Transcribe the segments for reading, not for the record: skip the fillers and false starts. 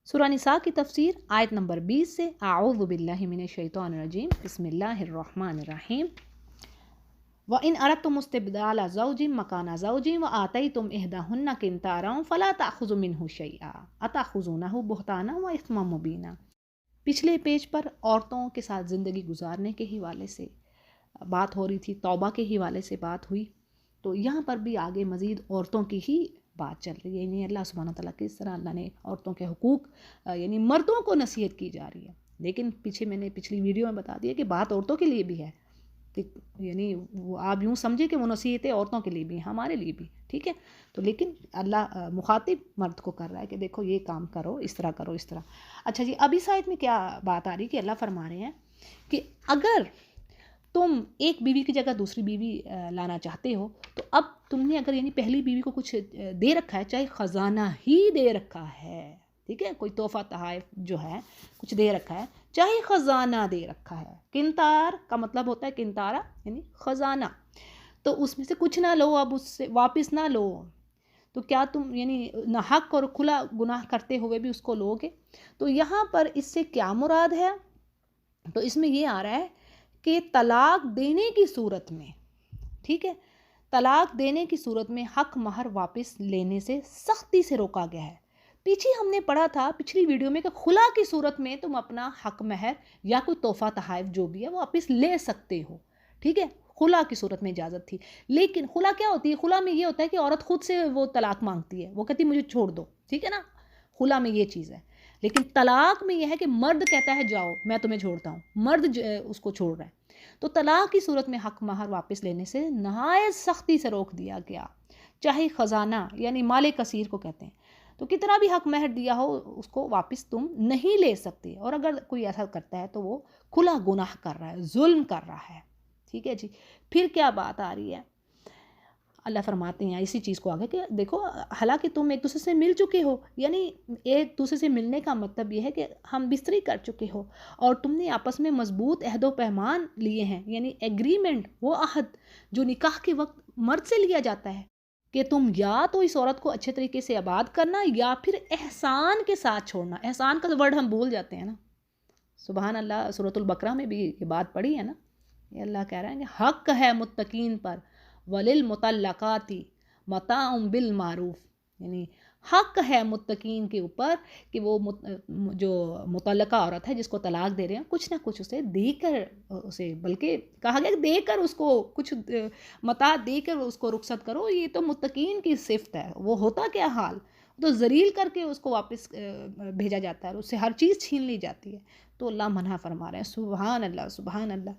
سورہ نساء کی تفسیر آیت نمبر 20 سے اعوذ باللہ من الشیطان الرجیم بسم اللہ الرحمن الرحیم وَإِنْ أَرَدْتُمُ اسْتِبْدَالَ زَوْجٍ مَكَانَ زَوْجٍ وَآتَيْتُمْ إِحْدَاهُنَّ قِنْطَارًا فَلَا تَأْخُذُوا مِنْهُ شَيْئًا أَتَأْخُذُونَهُ بُهْتَانًا وَإِثْمًا مُبِينًا۔ پچھلے پیج پر عورتوں کے ساتھ زندگی گزارنے کے حوالے سے بات ہو رہی تھی، توبہ کے حوالے سے بات ہوئی، تو یہاں پر بھی آگے مزید عورتوں کی ہی بات چل رہی ہے، یعنی اللہ سبحانہ تعالیٰ کس طرح اللہ نے عورتوں کے حقوق یعنی مردوں کو نصیحت کی جا رہی ہے، لیکن پیچھے میں نے پچھلی ویڈیو میں بتا دیا کہ بات عورتوں کے لیے بھی ہے، یعنی وہ آپ یوں سمجھے کہ وہ نصیحتیں عورتوں کے لیے بھی ہیں، ہمارے لیے بھی، ٹھیک ہے، تو لیکن اللہ مخاطب مرد کو کر رہا ہے کہ دیکھو یہ کام کرو، اس طرح کرو، اس طرح۔ اچھا جی، اب اس آیت میں کیا بات آ رہی کہ اللہ فرما رہے ہیں کہ اگر تم ایک بیوی کی جگہ دوسری بیوی لانا چاہتے ہو تو اب تم نے اگر یعنی پہلی بیوی کو کچھ دے رکھا ہے، چاہے خزانہ ہی دے رکھا ہے، ٹھیک ہے، کوئی تحفہ تحائف جو ہے کچھ دے رکھا ہے، چاہے خزانہ دے رکھا ہے، قنطار کا مطلب ہوتا ہے قنطارہ یعنی خزانہ، تو اس میں سے کچھ نہ لو، اب اس سے واپس نہ لو، تو کیا تم یعنی ناحق اور کھلا گناہ کرتے ہوئے بھی اس کو لو گے؟ تو یہاں پر اس سے کیا مراد ہے؟ تو اس میں یہ آ رہا ہے کہ طلاق دینے کی صورت میں، ٹھیک ہے، طلاق دینے کی صورت میں حق مہر واپس لینے سے سختی سے روکا گیا ہے۔ پیچھے ہم نے پڑھا تھا پچھلی ویڈیو میں کہ خلا کی صورت میں تم اپنا حق مہر یا کوئی تحفہ تحائف جو بھی ہے وہ واپس لے سکتے ہو، ٹھیک ہے، خلا کی صورت میں اجازت تھی، لیکن خلا کیا ہوتی ہے؟ خلا میں یہ ہوتا ہے کہ عورت خود سے وہ طلاق مانگتی ہے، وہ کہتی مجھے چھوڑ دو، ٹھیک ہے نا، خلا میں یہ چیز ہے، لیکن طلاق میں یہ ہے کہ مرد کہتا ہے جاؤ میں تمہیں چھوڑتا ہوں، مرد اس کو چھوڑ رہا ہے، تو طلاق کی صورت میں حق مہر واپس لینے سے نہایت سختی سے روک دیا گیا، چاہے خزانہ یعنی مال کثیر کو کہتے ہیں، تو کتنا بھی حق مہر دیا ہو اس کو واپس تم نہیں لے سکتے، اور اگر کوئی ایسا کرتا ہے تو وہ کھلا گناہ کر رہا ہے، ظلم کر رہا ہے، ٹھیک ہے جی۔ پھر کیا بات آ رہی ہے؟ اللہ فرماتے ہیں اسی چیز کو آگے کہ دیکھو حالانکہ تم ایک دوسرے سے مل چکے ہو، یعنی ایک دوسرے سے ملنے کا مطلب یہ ہے کہ ہم بستری کر چکے ہو اور تم نے آپس میں مضبوط عہد و پیمان لیے ہیں، یعنی ایگریمنٹ، وہ عہد جو نکاح کے وقت مرد سے لیا جاتا ہے کہ تم یا تو اس عورت کو اچھے طریقے سے آباد کرنا یا پھر احسان کے ساتھ چھوڑنا۔ احسان کا ورڈ ہم بھول جاتے ہیں نا، سبحان اللہ، سورۃ البقرہ میں بھی یہ بات پڑھی ہے نا، یہ اللہ کہہ رہے ہیں کہ حق ہے متقین پر وَلِلْمُطَلَّقَاتِ مَتَاعٌ بِالْمَعْرُوف، یعنی حق ہے متقین کے اوپر کہ وہ جو مطلقہ عورت ہے جس کو طلاق دے رہے ہیں کچھ نہ کچھ اسے دے کر، اسے بلکہ کہا گیا کہ دے کر اس کو کچھ متاع دے کر اس کو رخصت کرو، یہ تو متقین کی صفت ہے۔ وہ ہوتا کیا حال، تو ذلیل کر کے اس کو واپس بھیجا جاتا ہے اور اس سے ہر چیز چھین لی جاتی ہے، تو اللہ منع فرما رہے ہیں، سبحان اللہ سبحان اللہ۔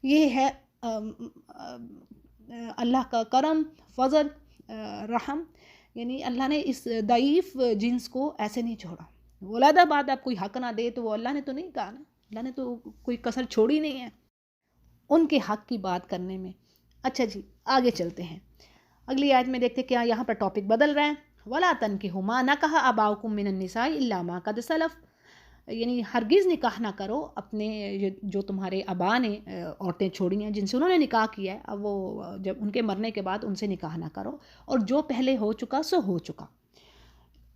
یہ ہے اللہ کا کرم، فضل، رحم، یعنی اللہ نے اس ضعیف جنس کو ایسے نہیں چھوڑا۔ ولادہ بعد آپ کوئی حق نہ دے تو وہ اللہ نے تو نہیں کہا نا، اللہ نے تو کوئی کسر چھوڑی نہیں ہے ان کے حق کی بات کرنے میں۔ اچھا جی، آگے چلتے ہیں، اگلی آیت میں دیکھتے کیا یہاں پر ٹاپک بدل رہے ہیں۔ وَلَا تَنْكِحُوا مَا نَكَحَ آبَاؤُكُم مِّنَ النِّسَاءِ إِلَّا مَا قَدْ سَلَفَ، یعنی ہرگز نکاح نہ کرو اپنے جو تمہارے آبا نے عورتیں چھوڑی ہیں جن سے انہوں نے نکاح کیا ہے، اب وہ جب ان کے مرنے کے بعد ان سے نکاح نہ کرو، اور جو پہلے ہو چکا سو ہو چکا،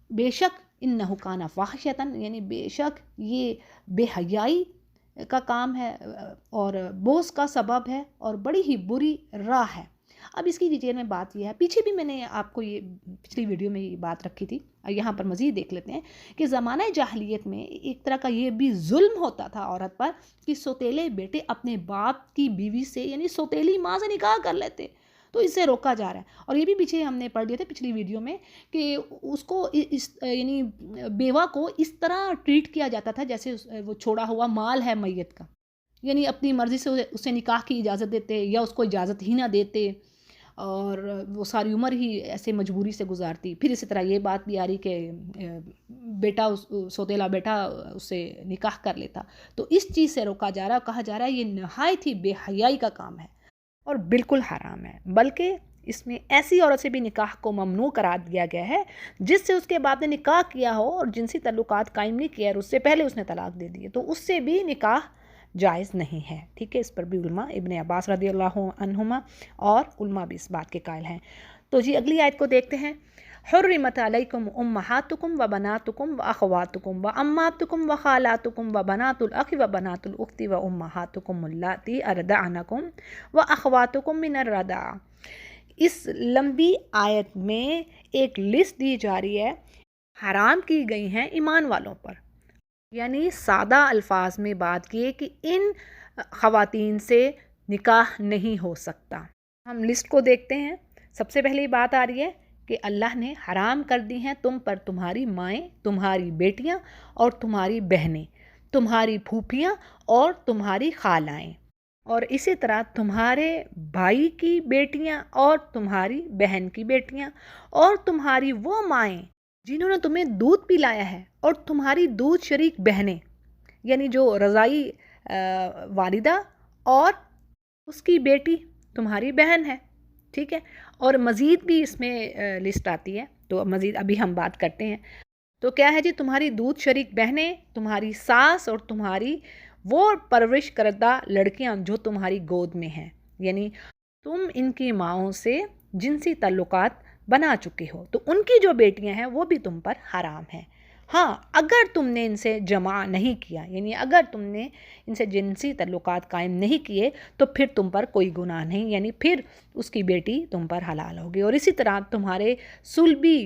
بے شک انہ کان فاحشۃ، یعنی بے شک یہ بے حیائی کا کام ہے اور بوس کا سبب ہے اور بڑی ہی بری راہ ہے۔ اب اس کی ڈیٹیل میں بات یہ ہے، پیچھے بھی میں نے آپ کو یہ پچھلی ویڈیو میں یہ بات رکھی تھی، یہاں پر مزید دیکھ لیتے ہیں کہ زمانہ جاہلیت میں ایک طرح کا یہ بھی ظلم ہوتا تھا عورت پر کہ سوتیلے بیٹے اپنے باپ کی بیوی سے یعنی سوتیلی ماں سے نکاح کر لیتے، تو اس سے روکا جا رہا ہے۔ اور یہ بھی پیچھے ہم نے پڑھ لیا تھا پچھلی ویڈیو میں کہ اس کو یعنی بیوہ کو اس طرح ٹریٹ کیا جاتا تھا جیسے وہ چھوڑا ہوا مال ہے میت کا، یعنی اپنی مرضی سے اسے نکاح کی اجازت دیتے یا اس کو اجازت ہی نہ دیتے، اور وہ ساری عمر ہی ایسے مجبوری سے گزارتی۔ پھر اسی طرح یہ بات بھی آ رہی کہ بیٹا سوتیلا بیٹا اس سے نکاح کر لیتا، تو اس چیز سے روکا جا رہا ہے، کہا جا رہا ہے یہ نہایت ہی بے حیائی کا کام ہے اور بالکل حرام ہے، بلکہ اس میں ایسی عورت سے بھی نکاح کو ممنوع قرار دیا گیا ہے جس سے اس کے باپ نے نکاح کیا ہو اور جنسی تعلقات قائم نہیں کیا اور اس سے پہلے اس نے طلاق دے دی، تو اس سے بھی نکاح جائز نہیں ہے، ٹھیک ہے۔ اس پر بھی علماء ابن عباس رضی اللہ عنہما اور علماء بھی اس بات کے قائل ہیں۔ تو جی اگلی آیت کو دیکھتے ہیں۔ حرمت علیکم امہاتکم و بناتکم و اخواتکم و اماتکم و خالاتکم و بنات الاخ و بنات الاخت و امہاتکم اللاتی ارضعنکم و اخواتکم من الرضاعہ۔ اس لمبی آیت میں ایک لسٹ دی جا رہی ہے، حرام کی گئی ہیں ایمان والوں پر، یعنی سادہ الفاظ میں بات کی کہ ان خواتین سے نکاح نہیں ہو سکتا۔ ہم لسٹ کو دیکھتے ہیں۔ سب سے پہلی بات آ رہی ہے کہ اللہ نے حرام کر دی ہیں تم پر تمہاری مائیں، تمہاری بیٹیاں اور تمہاری بہنیں، تمہاری پھوپھیاں اور تمہاری خالائیں، اور اسی طرح تمہارے بھائی کی بیٹیاں اور تمہاری بہن کی بیٹیاں، اور تمہاری وہ مائیں جنہوں نے تمہیں دودھ پلایا ہے، اور تمہاری دودھ شریک بہنیں، یعنی جو رضائی والدہ اور اس کی بیٹی تمہاری بہن ہے، ٹھیک ہے۔ اور مزید بھی اس میں لسٹ آتی ہے، تو مزید ابھی ہم بات کرتے ہیں۔ تو کیا ہے جی؟ تمہاری دودھ شریک بہنیں، تمہاری ساس، اور تمہاری وہ پرورش کردہ لڑکیاں جو تمہاری گود میں ہیں، یعنی تم ان کی ماؤں سے جنسی تعلقات بنا چکے ہو، تو ان کی جو بیٹیاں ہیں وہ بھی تم پر حرام ہیں۔ ہاں، اگر تم نے ان سے جمع نہیں کیا، یعنی اگر تم نے ان سے جنسی تعلقات قائم نہیں کیے، تو پھر تم پر کوئی گناہ نہیں، یعنی پھر اس کی بیٹی تم پر حلال ہوگی۔ اور اسی طرح تمہارے صلبی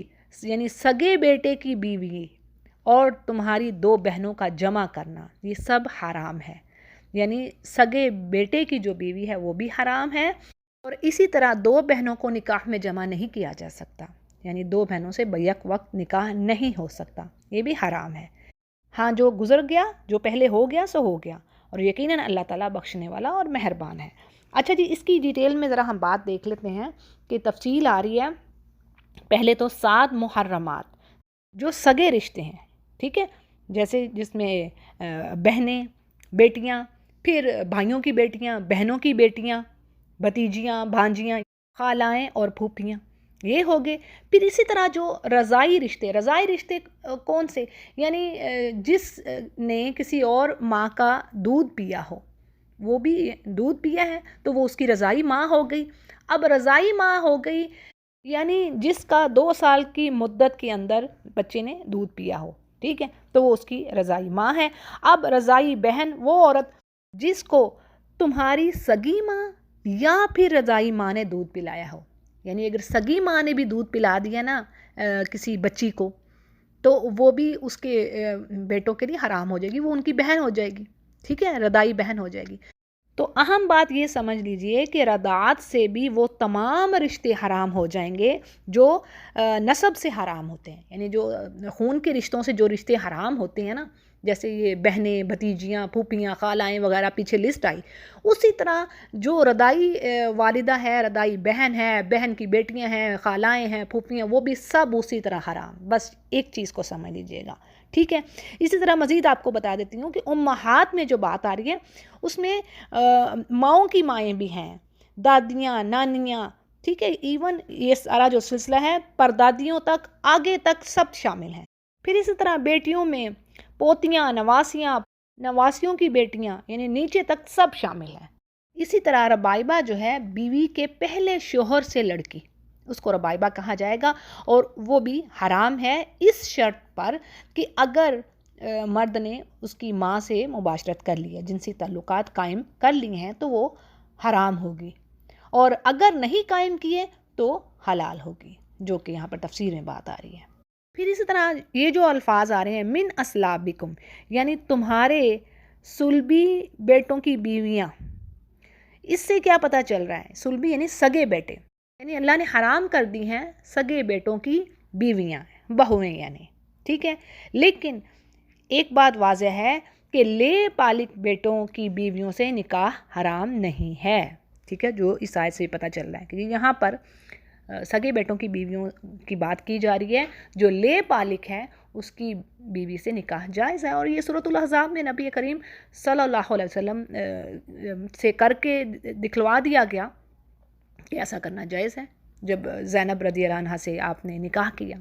یعنی سگے بیٹے کی بیوی اور تمہاری دو بہنوں کا جمع کرنا، یہ سب حرام ہے، یعنی سگے بیٹے کی جو بیوی ہے وہ بھی حرام ہے، اور اسی طرح دو بہنوں کو نکاح میں جمع نہیں کیا جا سکتا، یعنی دو بہنوں سے بیک وقت نکاح نہیں ہو سکتا، یہ بھی حرام ہے۔ ہاں، جو گزر گیا، جو پہلے ہو گیا سو ہو گیا، اور یقیناً اللہ تعالیٰ بخشنے والا اور مہربان ہے۔ اچھا جی، اس کی ڈیٹیل میں ذرا ہم بات دیکھ لیتے ہیں کہ تفصیل آ رہی ہے۔ پہلے تو 7 محرمات جو سگے رشتے ہیں، ٹھیک ہے، جیسے جس میں بہنیں، بیٹیاں، پھر بھائیوں کی بیٹیاں، بہنوں کی بیٹیاں، بھتیجیاں، بھانجیاں، خالائیں اور پھوپھیاں، یہ ہو گئے۔ پھر اسی طرح جو رضائی رشتے کون سے؟ یعنی جس نے کسی اور ماں کا دودھ پیا ہو، وہ بھی دودھ پیا ہے تو وہ اس کی رضائی ماں ہو گئی۔ اب رضائی ماں ہو گئی یعنی جس کا 2 سال کی مدت کے اندر بچے نے دودھ پیا ہو، ٹھیک ہے، تو وہ اس کی رضائی ماں ہے۔ اب رضائی بہن وہ عورت جس کو تمہاری سگی ماں یا پھر رضائی ماں نے دودھ پلایا ہو، یعنی اگر سگی ماں نے بھی دودھ پلا دیا نا کسی بچی کو، تو وہ بھی اس کے بیٹوں کے لیے حرام ہو جائے گی، وہ ان کی بہن ہو جائے گی، ٹھیک ہے، رضائی بہن ہو جائے گی۔ تو اہم بات یہ سمجھ لیجئے کہ رضاعت سے بھی وہ تمام رشتے حرام ہو جائیں گے جو نسب سے حرام ہوتے ہیں، یعنی جو خون کے رشتوں سے جو رشتے حرام ہوتے ہیں نا، جیسے یہ بہنیں، بھتیجیاں، پھوپھیاں، خالائیں وغیرہ پیچھے لسٹ آئی، اسی طرح جو رضائی والدہ ہے، رضائی بہن ہے، بہن کی بیٹیاں ہیں، خالائیں ہیں، پھوپھیاں، وہ بھی سب اسی طرح حرام۔ بس ایک چیز کو سمجھ لیجئے گا، ٹھیک ہے۔ اسی طرح مزید آپ کو بتا دیتی ہوں کہ امہات میں جو بات آ رہی ہے اس میں ماؤں کی مائیں بھی ہیں، دادیاں، نانیاں، ٹھیک ہے، ایون یہ سارا جو سلسلہ ہے پردادیوں تک، آگے تک سب شامل ہیں۔ پھر اسی طرح بیٹیوں میں پوتیاں، نواسیاں، نواسیوں کی بیٹیاں، یعنی نیچے تک سب شامل ہیں۔ اسی طرح ربائبہ جو ہے بیوی کے پہلے شوہر سے لڑکی، اس کو ربائبہ کہا جائے گا، اور وہ بھی حرام ہے اس شرط پر کہ اگر مرد نے اس کی ماں سے مباشرت کر لی ہے، جنسی تعلقات قائم کر لی ہیں، تو وہ حرام ہوگی، اور اگر نہیں قائم کیے تو حلال ہوگی، جو کہ یہاں پر تفسیر میں بات آ رہی ہے۔ پھر اسی طرح یہ جو الفاظ آ رہے ہیں من اسلابکم، یعنی تمہارے صلبی بیٹوں کی بیویاں، اس سے کیا پتہ چل رہا ہے؟ صلبی یعنی سگے بیٹے، یعنی اللہ نے حرام کر دی ہیں سگے بیٹوں کی بیویاں، بہویں یعنی، ٹھیک ہے۔ لیکن ایک بات واضح ہے کہ لے پالک بیٹوں کی بیویوں سے نکاح حرام نہیں ہے، ٹھیک ہے، جو اس آیت سے پتہ چل رہا ہے کہ یہاں پر سگے بیٹوں کی بیویوں کی بات کی جا رہی ہے، جو لے پالک ہے اس کی بیوی سے نکاح جائز ہے، اور یہ سورۃ الاحزاب میں نبی کریم صلی اللہ علیہ وسلم سے کر کے دکھلوا دیا گیا کہ ایسا کرنا جائز ہے، جب زینب رضی اللہ عنہا سے آپ نے نکاح کیا۔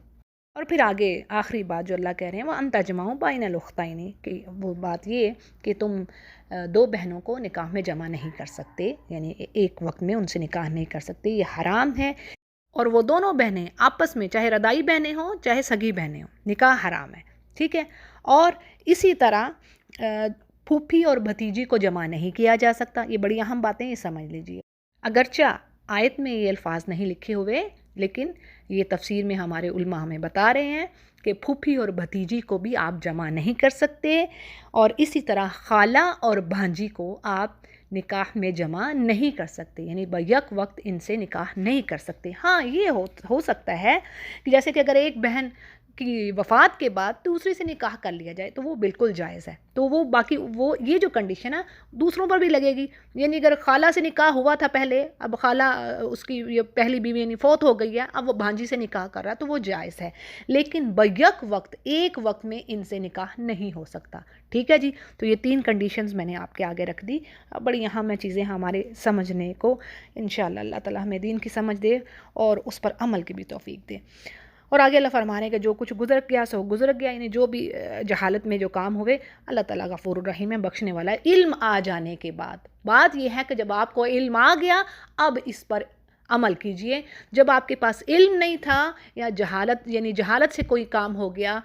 اور پھر آگے آخری بات جو اللہ کہہ رہے ہیں وَأَن تَجْمَعُوا بَيْنَ الْأُخْتَيْنِ، کہ وہ بات یہ کہ تم دو بہنوں کو نکاح میں جمع نہیں کر سکتے، یعنی ایک وقت میں ان سے نکاح نہیں کر سکتے، یہ حرام ہے۔ اور وہ دونوں بہنیں آپس میں چاہے ردائی بہنیں ہوں چاہے سگی بہنیں ہوں، نکاح حرام ہے، ٹھیک ہے. اور اسی طرح پھوپھی اور بھتیجی کو جمع نہیں کیا جا سکتا. یہ بڑی اہم باتیں، یہ سمجھ لیجئے. اگرچہ آیت میں یہ الفاظ نہیں لکھے ہوئے، لیکن یہ تفسیر میں ہمارے علماء ہمیں بتا رہے ہیں کہ پھوپھی اور بھتیجی کو بھی آپ جمع نہیں کر سکتے، اور اسی طرح خالہ اور بھانجی کو آپ نکاح میں جمع نہیں کر سکتے، یعنی بیک وقت ان سے نکاح نہیں کر سکتے. ہاں یہ ہو سکتا ہے کہ جیسے کہ اگر ایک بہن کی وفات کے بعد دوسرے سے نکاح کر لیا جائے تو وہ بالکل جائز ہے. تو وہ باقی وہ یہ جو کنڈیشن ہے دوسروں پر بھی لگے گی. یعنی اگر خالہ سے نکاح ہوا تھا پہلے، اب خالہ اس کی یہ پہلی بیوی یعنی فوت ہو گئی ہے، اب وہ بھانجی سے نکاح کر رہا ہے تو وہ جائز ہے. لیکن بیک وقت ایک وقت میں ان سے نکاح نہیں ہو سکتا. ٹھیک ہے جی. تو یہ 3 کنڈیشنز میں نے آپ کے آگے رکھ دی. بڑی اہم چیزیں ہمارے سمجھنے کو، انشاءاللہ اللہ تعالیٰ ہمیں دین کی سمجھ دے اور اس پر عمل کی بھی توفیق دے. اور آگے اللہ فرما رہے ہیں کہ جو کچھ گزر گیا سو گزر گیا، یعنی جو بھی جہالت میں جو کام ہوئے، اللہ تعالیٰ غفور الرحیم ہے، بخشنے والا ہے. علم آ جانے کے بعد بات یہ ہے کہ جب آپ کو علم آ گیا اب اس پر عمل کیجئے. جب آپ کے پاس علم نہیں تھا یا جہالت یعنی جہالت سے کوئی کام ہو گیا،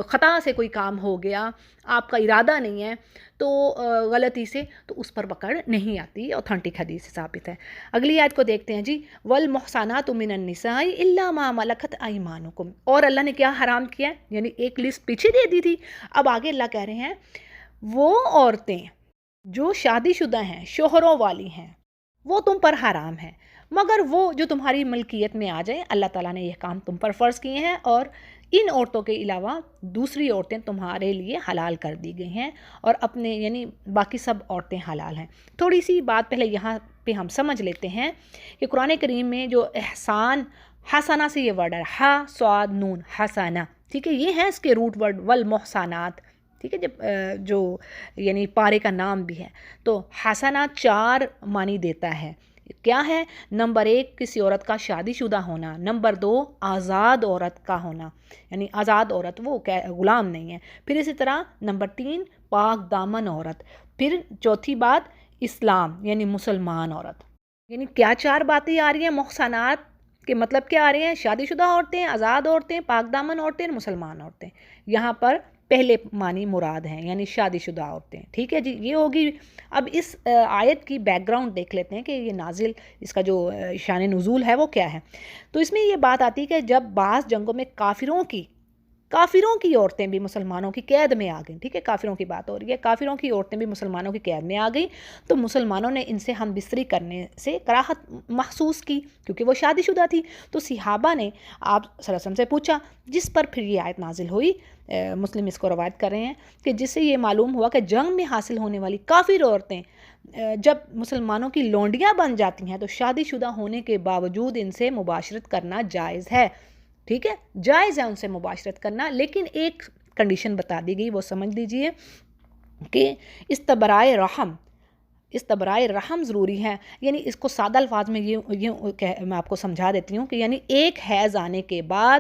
خطا سے کوئی کام ہو گیا، آپ کا ارادہ نہیں ہے تو غلطی سے، تو اس پر پکڑ نہیں آتی. اوتھینٹک حدیث سے ثابت ہے. اگلی آیت کو دیکھتے ہیں جی. والمحصنات من النساء الا ما ملکت ایمانکم. اور اللہ نے کیا حرام کیا ہے؟ یعنی ایک لسٹ پیچھے دے دی تھی، اب آگے اللہ کہہ رہے ہیں وہ عورتیں جو شادی شدہ ہیں، شوہروں والی ہیں، وہ تم پر حرام ہے، مگر وہ جو تمہاری ملکیت میں آ جائیں. اللہ تعالیٰ نے یہ کام تم پر فرض کیے ہیں، اور ان عورتوں کے علاوہ دوسری عورتیں تمہارے لیے حلال کر دی گئی ہیں، اور اپنے یعنی باقی سب عورتیں حلال ہیں. تھوڑی سی بات پہلے یہاں پہ ہم سمجھ لیتے ہیں کہ قرآن کریم میں جو احسان، حسنہ سے یہ ورڈ ہے، ہا صاد نون حسنہ، ٹھیک ہے، یہ ہے اس کے روٹ ورڈ والمحسنات. ٹھیک ہے، جب جو یعنی پارے کا نام بھی ہے تو حسنہ 4 معنی دیتا ہے. کیا ہے؟ نمبر 1 کسی عورت کا شادی شدہ ہونا، نمبر 2 آزاد عورت کا ہونا، یعنی آزاد عورت وہ غلام نہیں ہے، پھر اسی طرح نمبر 3 پاک دامن عورت، پھر چوتھی بات اسلام یعنی مسلمان عورت. یعنی کیا 4 باتیں آ رہی ہیں محسنات کے مطلب کیا آ رہے ہیں؟ شادی شدہ عورتیں، آزاد عورتیں، پاک دامن عورتیں، مسلمان عورتیں. یہاں پر پہلے معنی مراد ہیں یعنی شادی شدہ عورتیں. ٹھیک ہے جی، یہ ہوگی. اب اس آیت کی بیک گراؤنڈ دیکھ لیتے ہیں کہ یہ نازل، اس کا جو شان نزول ہے وہ کیا ہے. تو اس میں یہ بات آتی ہے کہ جب بعض جنگوں میں کافروں کی عورتیں بھی مسلمانوں کی قید میں آ گئیں. ٹھیک ہے، کافروں کی بات ہو رہی ہے، کافروں کی عورتیں بھی مسلمانوں کی قید میں آ گئیں، تو مسلمانوں نے ان سے ہم بستری کرنے سے کراہت محسوس کی کیونکہ وہ شادی شدہ تھی. تو صحابہ نے آپ صلی اللہ علیہ وسلم سے پوچھا، جس پر پھر یہ آیت نازل ہوئی. مسلم اس کو روایت کر رہے ہیں کہ جس سے یہ معلوم ہوا کہ جنگ میں حاصل ہونے والی کافر عورتیں جب مسلمانوں کی لونڈیاں بن جاتی ہیں تو شادی شدہ ہونے کے باوجود ان سے مباشرت کرنا جائز ہے. ٹھیک ہے، جائز ہے ان سے مباشرت کرنا، لیکن ایک کنڈیشن بتا دی گئی، وہ سمجھ لیجئے کہ استبرائے رحم ضروری ہے. یعنی اس کو سادہ الفاظ میں میں آپ کو سمجھا دیتی ہوں کہ یعنی ایک حیض آنے کے بعد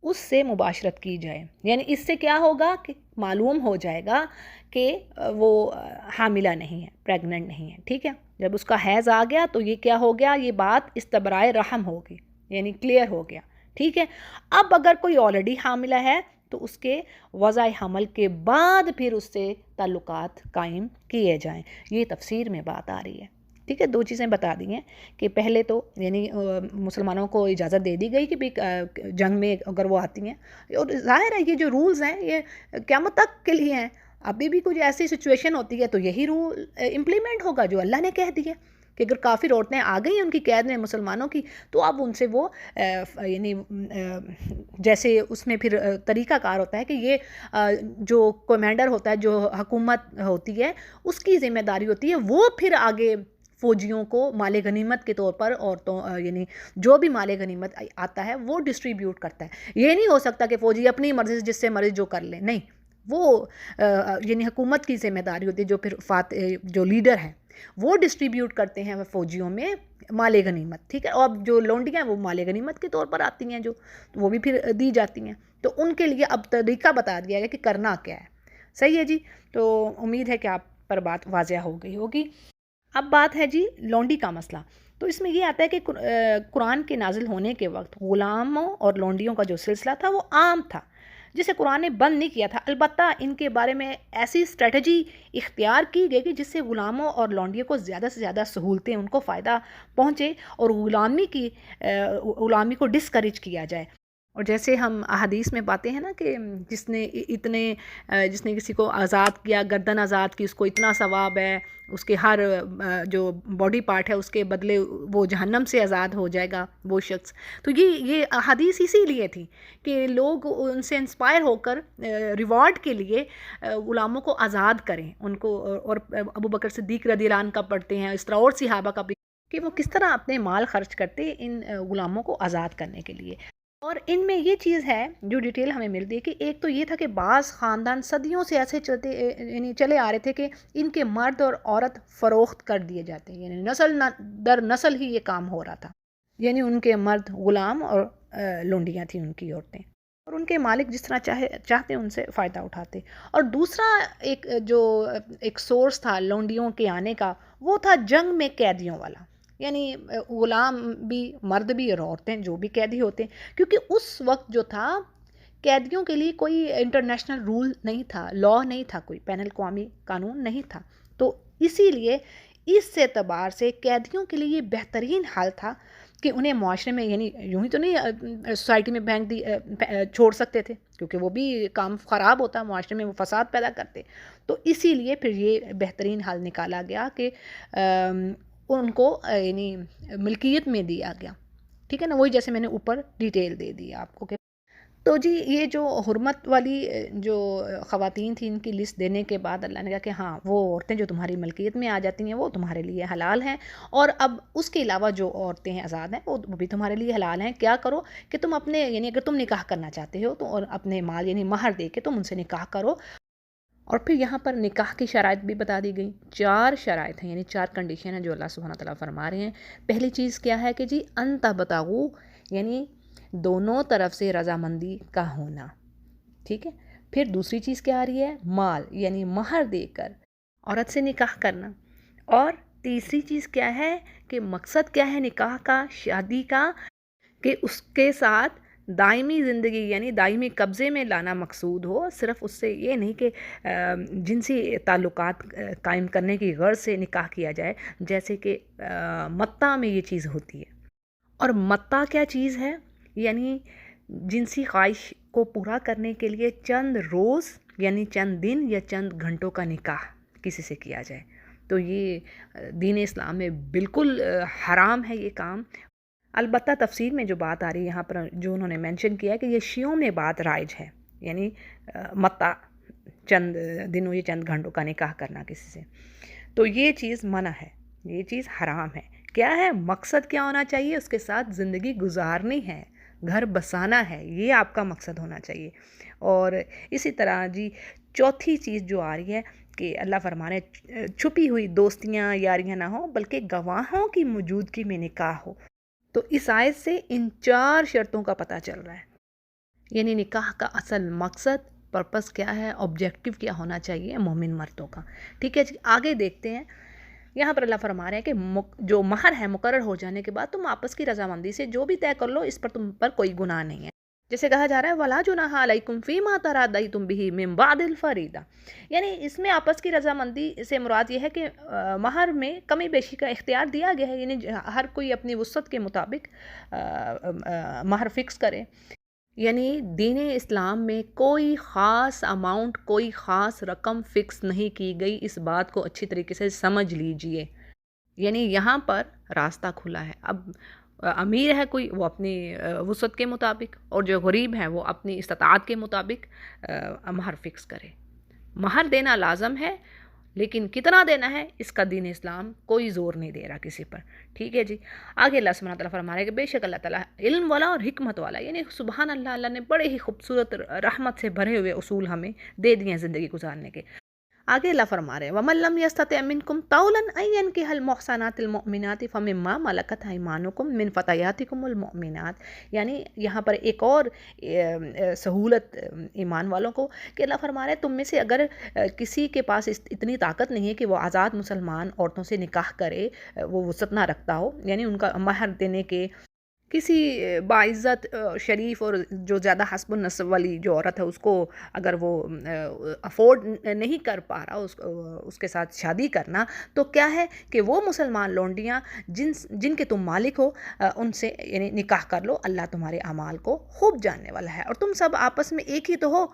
اس سے مباشرت کی جائے. یعنی اس سے کیا ہوگا کہ معلوم ہو جائے گا کہ وہ حاملہ نہیں ہے، پریگننٹ نہیں ہے. ٹھیک ہے، جب اس کا حیض آ گیا تو یہ کیا ہو گیا؟ یہ بات استبرائے رحم ہوگی، یعنی کلیئر ہو گیا. ٹھیک ہے. اب اگر کوئی آلریڈی حاملہ ہے تو اس کے وضع حمل کے بعد پھر اس سے تعلقات قائم کیے جائیں. یہ تفسیر میں بات آ رہی ہے. ٹھیک ہے، 2 چیزیں بتا دی ہیں کہ پہلے تو یعنی مسلمانوں کو اجازت دے دی گئی کہ جنگ میں اگر وہ آتی ہیں، اور ظاہر ہے یہ جو رولز ہیں یہ قیامت تک کے لیے ہیں. ابھی بھی کچھ ایسی سچویشن ہوتی ہے تو یہی رول امپلیمنٹ ہوگا جو اللہ نے کہہ دیا کہ اگر کافر عورتیں آ گئی ہیں ان کی قید میں مسلمانوں کی، تو اب ان سے وہ یعنی جیسے اس میں پھر طریقہ کار ہوتا ہے کہ یہ جو کمانڈر ہوتا ہے، جو حکومت ہوتی ہے، اس کی ذمہ داری ہوتی ہے وہ پھر آگے فوجیوں کو مال غنیمت کے طور پر عورتوں یعنی جو بھی مال غنیمت آتا ہے وہ ڈسٹریبیوٹ کرتا ہے. یہ نہیں ہو سکتا کہ فوجی اپنی مرضی سے جس سے مرضی جو کر لیں، نہیں، وہ یعنی حکومت کی ذمہ داری ہوتی ہے. جو پھر جو لیڈر ہیں وہ ڈسٹریبیوٹ کرتے ہیں فوجیوں میں مال غنیمت. ٹھیک ہے، اور جو لونڈیاں وہ مال غنیمت کے طور پر آتی ہیں جو وہ بھی پھر دی جاتی ہیں. تو ان کے لیے اب طریقہ بتا دیا گیا کہ کرنا کیا ہے. صحیح ہے جی. تو امید ہے کہ آپ پر بات واضح ہو گئی ہوگی. اب بات ہے جی لونڈی کا مسئلہ. تو اس میں یہ آتا ہے کہ قرآن کے نازل ہونے کے وقت غلاموں اور لونڈیوں کا جو سلسلہ تھا وہ عام تھا، جسے قرآن نے بند نہیں کیا تھا، البتہ ان کے بارے میں ایسی اسٹریٹجی اختیار کی گئی کہ جس سے غلاموں اور لونڈیوں کو زیادہ سے زیادہ سہولتیں، ان کو فائدہ پہنچے اور غلامی کو ڈسکریج کیا جائے۔ اور جیسے ہم احادیث میں پاتے ہیں نا کہ جس نے کسی کو آزاد کیا، گردن آزاد کی، اس کو اتنا ثواب ہے، اس کے ہر جو باڈی پارٹ ہے اس کے بدلے وہ جہنم سے آزاد ہو جائے گا وہ شخص۔ تو یہ احادیث اسی لیے تھی کہ لوگ ان سے انسپائر ہو کر ریوارڈ کے لیے غلاموں کو آزاد کریں ان کو، اور ابو بکر صدیق رضی اللہ عنہ کا پڑھتے ہیں، اس طرح اور صحابہ کا بھی، کہ وہ کس طرح اپنے مال خرچ کرتے ان غلاموں کو آزاد کرنے کے لیے۔ اور ان میں یہ چیز ہے جو ڈیٹیل ہمیں ملتی ہے کہ ایک تو یہ تھا کہ بعض خاندان صدیوں سے ایسے چلے آ رہے تھے کہ ان کے مرد اور عورت فروخت کر دیے جاتے ہیں، یعنی نسل در نسل ہی یہ کام ہو رہا تھا، یعنی ان کے مرد غلام اور لونڈیاں تھیں ان کی عورتیں، اور ان کے مالک جس طرح چاہتے ان سے فائدہ اٹھاتے۔ اور دوسرا ایک سورس تھا لونڈیوں کے آنے کا، وہ تھا جنگ میں قیدیوں والا، یعنی غلام بھی، مرد بھی اور عورتیں جو بھی قیدی ہوتے ہیں، کیونکہ اس وقت جو تھا قیدیوں کے لیے کوئی انٹرنیشنل رول نہیں تھا، لا نہیں تھا، کوئی بین الاقوامی قانون نہیں تھا، تو اسی لیے اس اعتبار سے قیدیوں کے لیے یہ بہترین حل تھا کہ انہیں معاشرے میں، یعنی یوں ہی تو نہیں سوسائٹی میں چھوڑ سکتے تھے، کیونکہ وہ بھی کام خراب ہوتا، معاشرے میں وہ فساد پیدا کرتے، تو اسی لیے پھر یہ بہترین حل نکالا گیا کہ ان کو یعنی ملکیت میں دیا گیا، ٹھیک ہے نا، وہی جیسے میں نے اوپر ڈیٹیل دے دی آپ کو۔ تو جی یہ جو حرمت والی جو خواتین تھیں ان کی لسٹ دینے کے بعد اللہ نے کہا کہ ہاں وہ عورتیں جو تمہاری ملکیت میں آ جاتی ہیں وہ تمہارے لیے حلال ہیں، اور اب اس کے علاوہ جو عورتیں آزاد ہیں وہ بھی تمہارے لیے حلال ہیں۔ کیا کرو کہ تم اپنے، یعنی اگر تم نکاح کرنا چاہتے ہو تو اور اپنے مال یعنی مہر دے کے تم ان سے نکاح کرو۔ اور پھر یہاں پر نکاح کی شرائط بھی بتا دی گئی، 4 شرائط ہیں، یعنی 4 کنڈیشن ہیں جو اللہ سبحانہ تعالیٰ فرما رہے ہیں۔ پہلی چیز کیا ہے کہ جی ان تبتغوا، یعنی دونوں طرف سے رضامندی کا ہونا، ٹھیک ہے۔ پھر دوسری چیز کیا آ رہی ہے، مال، یعنی مہر دے کر عورت سے نکاح کرنا۔ اور تیسری چیز کیا ہے کہ مقصد کیا ہے نکاح کا، شادی کا، کہ اس کے ساتھ دائمی زندگی یعنی دائمی قبضے میں لانا مقصود ہو، صرف اس سے یہ نہیں کہ جنسی تعلقات قائم کرنے کی غرض سے نکاح کیا جائے، جیسے کہ متع میں یہ چیز ہوتی ہے۔ اور متع کیا چیز ہے، یعنی جنسی خواہش کو پورا کرنے کے لیے چند روز یعنی چند دن یا چند گھنٹوں کا نکاح کسی سے کیا جائے، تو یہ دین اسلام میں بالکل حرام ہے یہ کام۔ البتہ تفسیر میں جو بات آ رہی ہے یہاں پر جو انہوں نے مینشن کیا ہے کہ یہ شیعوں میں بات رائج ہے، یعنی متع چند دنوں یا چند گھنٹوں کا نکاح کرنا کسی سے، تو یہ چیز منع ہے، یہ چیز حرام ہے۔ کیا ہے مقصد کیا ہونا چاہیے، اس کے ساتھ زندگی گزارنی ہے، گھر بسانا ہے، یہ آپ کا مقصد ہونا چاہیے۔ اور اسی طرح جی چوتھی چیز جو آ رہی ہے کہ اللہ فرما رہے ہیں چھپی ہوئی دوستیاں یاریاں نہ ہوں بلکہ گواہوں کی موجودگی میں نکاح ہو۔ تو اس آیت سے ان 4 شرطوں کا پتہ چل رہا ہے، یعنی نکاح کا اصل مقصد، پرپس کیا ہے، آبجیکٹیو کیا ہونا چاہیے مومن مردوں کا، ٹھیک ہے جی۔ آگے دیکھتے ہیں، یہاں پر اللہ فرما رہے ہیں کہ جو مہر ہے مقرر ہو جانے کے بعد تم آپس کی رضامندی سے جو بھی طے کر لو، اس پر تم پر کوئی گناہ نہیں ہے، جیسے کہا جا رہا ہے وَلَا جُنَاحَ عَلَيْكُمْ فِي مَا تَرَادَيْتُمْ بِهِ مِن بَعْدِ الْفَرِيضَةِ، یعنی اس میں آپس کی رضامندی سے مراد یہ ہے کہ مہر میں کمی بیشی کا اختیار دیا گیا ہے، یعنی ہر کوئی اپنی وسعت کے مطابق مہر فکس کرے، یعنی دین اسلام میں کوئی خاص اماؤنٹ، کوئی خاص رقم فکس نہیں کی گئی، اس بات کو اچھی طریقے سے سمجھ لیجئے، یعنی یہاں پر راستہ کھلا ہے۔ اب امیر ہے کوئی وہ اپنی وسعت کے مطابق، اور جو غریب ہے وہ اپنی استطاعت کے مطابق مہر فکس کرے۔ مہر دینا لازم ہے، لیکن کتنا دینا ہے اس کا دین اسلام کوئی زور نہیں دے رہا کسی پر، ٹھیک ہے جی۔ آگے اللہ سبحانہ تعالیٰ فرما رہے ہیں کہ بے شک اللہ تعالیٰ علم والا اور حکمت والا، یعنی سبحان اللہ، اللہ نے بڑے ہی خوبصورت رحمت سے بھرے ہوئے اصول ہمیں دے دیے ہیں زندگی گزارنے کے۔ آگے اللہ فرما رہے ہیں وَمَن لَّمْ يَسْتَطِعْ مِنكُمْ طَوْلًا أَن يَنكِحَ الْمُحْصَنَاتِ الْمُؤْمِنَاتِ فَمِمَّا مَلَكَتْ أَيْمَانُكُم مِّن فَتَيَاتِكُمُ الْمُؤْمِنَاتِ، یعنی یہاں پر ایک اور سہولت ایمان والوں کو کہ اللہ فرما رہے ہیں تم میں سے اگر کسی کے پاس اتنی طاقت نہیں ہے کہ وہ آزاد مسلمان عورتوں سے نکاح کرے، وہ وسعت نہ رکھتا ہو، یعنی ان کا مہر دینے کے، کسی باعزت شریف اور جو زیادہ حسب النسب والی جو عورت ہے اس کو اگر وہ افورڈ نہیں کر پا رہا اس کے ساتھ شادی کرنا، تو کیا ہے کہ وہ مسلمان لونڈیاں جن کے تم مالک ہو ان سے یعنی نکاح کر لو، اللہ تمہارے اعمال کو خوب جاننے والا ہے، اور تم سب آپس میں ایک ہی تو ہو،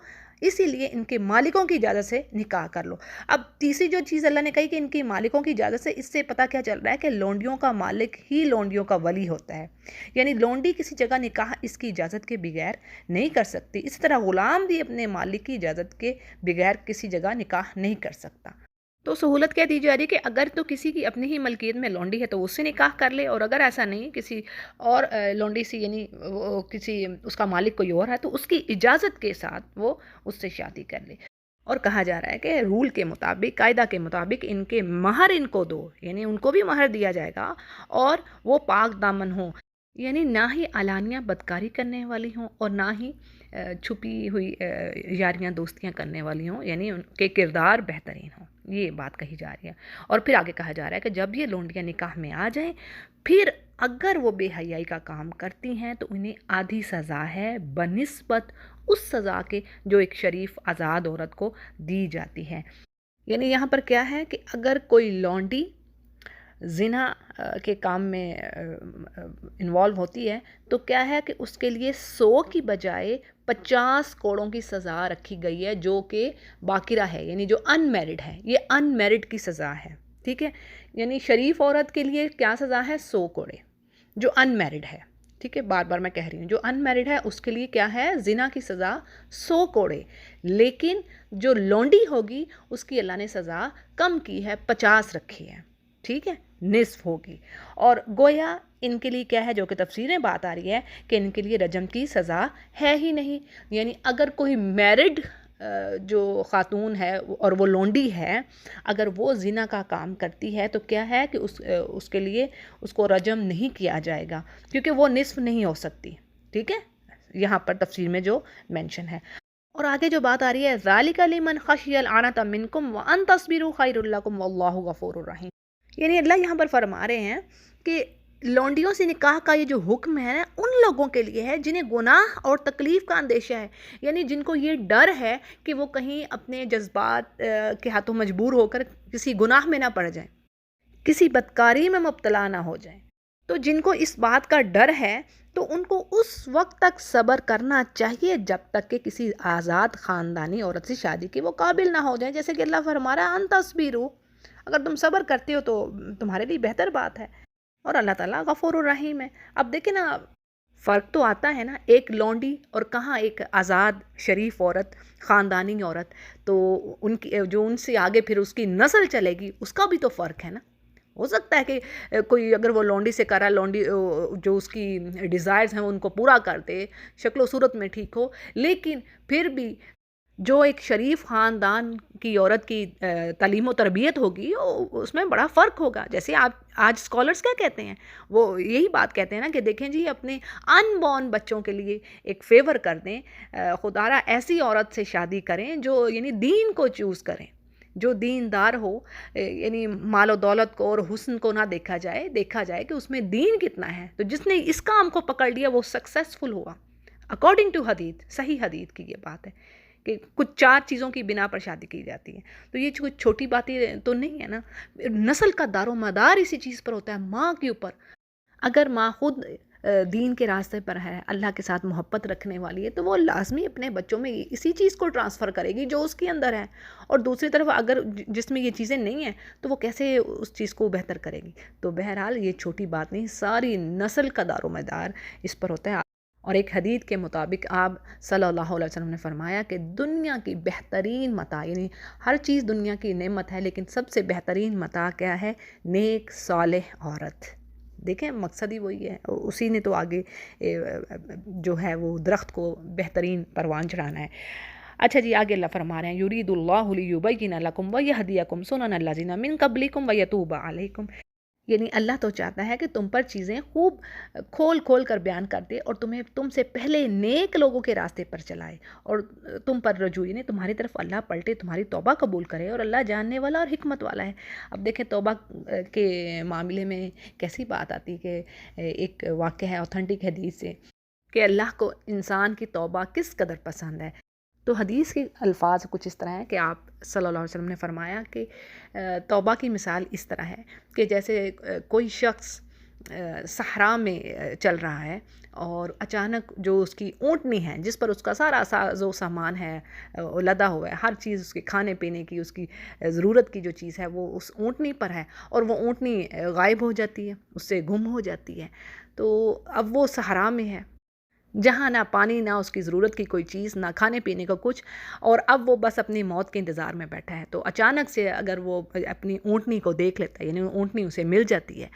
اسی لیے ان کے مالکوں کی اجازت سے نکاح کر لو۔ اب تیسری جو چیز اللہ نے کہی کہ ان کی مالکوں کی اجازت سے، اس سے پتہ کیا چل رہا ہے کہ لونڈیوں کا مالک ہی لونڈیوں کا ولی ہوتا ہے، یعنی لونڈی کسی جگہ نکاح اس کی اجازت کے بغیر نہیں کر سکتی، اسی طرح غلام بھی اپنے مالک کی اجازت کے بغیر کسی جگہ نکاح نہیں کر سکتا۔ تو سہولت کیا دی جا رہی ہے کہ اگر تو کسی کی اپنی ہی ملکیت میں لونڈی ہے تو اس سے نکاح کر لے، اور اگر ایسا نہیں کسی اور لونڈی سے، یعنی کسی اس کا مالک کوئی اور ہے، تو اس کی اجازت کے ساتھ وہ اس سے شادی کر لے۔ اور کہا جا رہا ہے کہ رول کے مطابق، قاعدہ کے مطابق ان کے مہر ان کو دو، یعنی ان کو بھی مہر دیا جائے گا، اور وہ پاک دامن ہوں، یعنی نہ ہی علانیہ بدکاری کرنے والی ہوں اور نہ ہی چھپی ہوئی یاریاں دوستیاں کرنے والی ہوں، یعنی ان کے کردار بہترین ہوں، یہ بات کہی جا رہی ہے۔ اور پھر آگے کہا جا رہا ہے کہ جب یہ لونڈیاں نکاح میں آ جائیں، پھر اگر وہ بے حیائی کا کام کرتی ہیں تو انہیں آدھی سزا ہے بنسبت اس سزا کے جو ایک شریف آزاد عورت کو دی جاتی ہے۔ یعنی یہاں پر کیا ہے کہ اگر کوئی لونڈی زنا کے کام میں انوالو ہوتی ہے تو کیا ہے کہ اس کے لیے 100 کی بجائے 50 کوڑوں کی سزا رکھی گئی ہے، جو کہ باکرہ ہے، یعنی جو ان میرڈ ہے، یہ ان میرڈ کی سزا ہے، ٹھیک ہے؟ یعنی شریف عورت کے لیے کیا سزا ہے؟ 100 کوڑے، جو ان میرڈ ہے، ٹھیک ہے؟ بار بار میں کہہ رہی ہوں، جو ان میرڈ ہے اس کے لیے کیا ہے؟ زنا کی سزا 100 کوڑے، لیکن جو لونڈی ہوگی اس کی اللہ نے سزا کم کی ہے، 50 رکھی ہے، ٹھیک ہے؟ نصف ہوگی۔ اور گویا ان کے لیے کیا ہے، جو کہ تفسیر میں بات آ رہی ہے کہ ان کے لیے رجم کی سزا ہے ہی نہیں، یعنی اگر کوئی میرڈ جو خاتون ہے اور وہ لونڈی ہے، اگر وہ زنا کا کام کرتی ہے تو کیا ہے کہ اس کے لیے اس کو رجم نہیں کیا جائے گا، کیونکہ وہ نصف نہیں ہو سکتی، ٹھیک ہے؟ یہاں پر تفسیر میں جو مینشن ہے۔ اور آگے جو بات آ رہی ہے ذَلِكَ لِمَنْ خَشِيَ الْعَنَتَ مِنْكُمْ وَأَنْ تَصْبِرُوا خَيْرٌ لَكُمْ وَاللَّهُ غَفُورٌ رَحِيمٌ، یعنی اللہ یہاں پر فرما رہے ہیں کہ لونڈیوں سے نکاح کا یہ جو حکم ہے ان لوگوں کے لیے ہے جنہیں گناہ اور تکلیف کا اندیشہ ہے، یعنی جن کو یہ ڈر ہے کہ وہ کہیں اپنے جذبات کے ہاتھوں مجبور ہو کر کسی گناہ میں نہ پڑ جائیں، کسی بدکاری میں مبتلا نہ ہو جائیں۔ تو جن کو اس بات کا ڈر ہے تو ان کو اس وقت تک صبر کرنا چاہیے جب تک کہ کسی آزاد خاندانی عورت سے شادی کے وہ قابل نہ ہو جائیں، جیسے کہ اللہ فرما رہا ہے ان تصبروا، اگر تم صبر کرتے ہو تو تمہارے لیے بہتر بات ہے، اور اللہ تعالیٰ غفور الرحیم ہے۔ اب دیکھیں نا، فرق تو آتا ہے نا، ایک لونڈی اور کہاں ایک آزاد شریف عورت، خاندانی عورت، تو ان کی جو ان سے آگے پھر اس کی نسل چلے گی، اس کا بھی تو فرق ہے نا۔ ہو سکتا ہے کہ کوئی اگر وہ لونڈی سے کرا، لونڈی جو اس کی ڈیزائرز ہیں ان کو پورا کر دے، شکل و صورت میں ٹھیک ہو، لیکن پھر بھی جو ایک شریف خاندان کی عورت کی تعلیم و تربیت ہوگی اس میں بڑا فرق ہوگا۔ جیسے آج اسکالرس کیا کہتے ہیں، وہ یہی بات کہتے ہیں نا کہ دیکھیں جی اپنے ان بورن بچوں کے لیے ایک فیور کر دیں، خدا را ایسی عورت سے شادی کریں جو یعنی دین کو چوز کریں، جو دیندار ہو، یعنی مال و دولت کو اور حسن کو نہ دیکھا جائے کہ اس میں دین کتنا ہے۔ تو جس نے اس کام کو پکڑ لیا وہ سکسیسفل ہوا، اکارڈنگ ٹو حدیث، صحیح حدیث کی یہ بات ہے کہ کچھ 4 چیزوں کی بنا پر شادی کی جاتی ہے۔ تو یہ کچھ چھوٹی باتیں تو نہیں ہے نا، نسل کا دار و مدار اسی چیز پر ہوتا ہے، ماں کے اوپر۔ اگر ماں خود دین کے راستے پر ہے، اللہ کے ساتھ محبت رکھنے والی ہے، تو وہ لازمی اپنے بچوں میں اسی چیز کو ٹرانسفر کرے گی جو اس کے اندر ہے، اور دوسری طرف اگر جس میں یہ چیزیں نہیں ہیں تو وہ کیسے اس چیز کو بہتر کرے گی۔ تو بہرحال یہ چھوٹی بات نہیں، ساری نسل کا دار و مدار اس پر ہوتا ہے۔ اور ایک حدیث کے مطابق آپ صلی اللہ علیہ وسلم نے فرمایا کہ دنیا کی بہترین متاع، یعنی ہر چیز دنیا کی نعمت ہے لیکن سب سے بہترین متاع کیا ہے؟ نیک صالح عورت۔ دیکھیں مقصد ہی وہی ہے، اسی نے تو آگے جو ہے وہ درخت کو بہترین پروان چڑھانا ہے۔ اچھا جی، آگے اللہ فرما رہے ہیں یرید اللہ لیبین لکم ویہدیکم سنن الذین من قبلکم ویتوب علیکم، یعنی اللہ تو چاہتا ہے کہ تم پر چیزیں خوب کھول کھول کر بیان کر دے اور تم سے پہلے نیک لوگوں کے راستے پر چلائے، اور تم پر رجوع یعنی تمہاری طرف اللہ پلٹے، تمہاری توبہ قبول کرے، اور اللہ جاننے والا اور حکمت والا ہے۔ اب دیکھیں توبہ کے معاملے میں کیسی بات آتی کہ ایک واقعہ ہے اوتھنٹک حدیث سے کہ اللہ کو انسان کی توبہ کس قدر پسند ہے۔ تو حدیث کے الفاظ کچھ اس طرح ہیں کہ آپ صلی اللہ علیہ وسلم نے فرمایا کہ توبہ کی مثال اس طرح ہے کہ جیسے کوئی شخص صحرا میں چل رہا ہے اور اچانک جو اس کی اونٹنی ہے جس پر اس کا سارا ساز و سامان ہے لدا ہوا ہے، ہر چیز اس کے کھانے پینے کی، اس کی ضرورت کی جو چیز ہے وہ اس اونٹنی پر ہے، اور وہ اونٹنی غائب ہو جاتی ہے، اس سے گم ہو جاتی ہے۔ تو اب وہ صحرا میں ہے جہاں نہ پانی، نہ اس کی ضرورت کی کوئی چیز، نہ کھانے پینے کا کچھ، اور اب وہ بس اپنی موت کے انتظار میں بیٹھا ہے۔ تو اچانک سے اگر وہ اپنی اونٹنی کو دیکھ لیتا ہے، یعنی اونٹنی اسے مل جاتی ہے،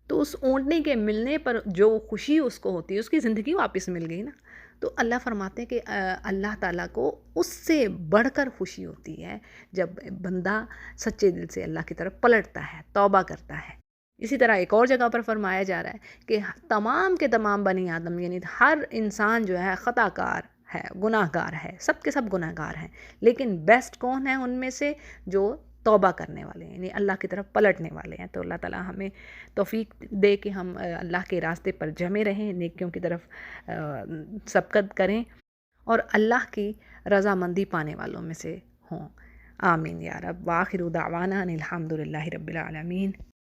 تو اس اونٹنی کے ملنے پر جو خوشی اس کو ہوتی ہے، اس کی زندگی واپس مل گئی نا۔ تو اللہ فرماتے ہیں کہ اللہ تعالیٰ کو اس سے بڑھ کر خوشی ہوتی ہے جب بندہ سچے دل سے اللہ کی طرف پلٹتا ہے، توبہ کرتا ہے۔ اسی طرح ایک اور جگہ پر فرمایا جا رہا ہے کہ تمام کے تمام بنی آدم یعنی ہر انسان جو ہے خطا کار ہے، گناہ گار ہے، سب کے سب گناہ گار ہیں، لیکن بیسٹ کون ہے ان میں سے؟ جو توبہ کرنے والے ہیں، یعنی اللہ کی طرف پلٹنے والے ہیں۔ تو اللہ تعالیٰ ہمیں توفیق دے کہ ہم اللہ کے راستے پر جمے رہیں، نیکیوں کی طرف سبقت کریں اور اللہ کی رضامندی پانے والوں میں سے ہوں۔ آمین یا رب۔ وآخر دعوانا ان الحمد للہ رب العالمین۔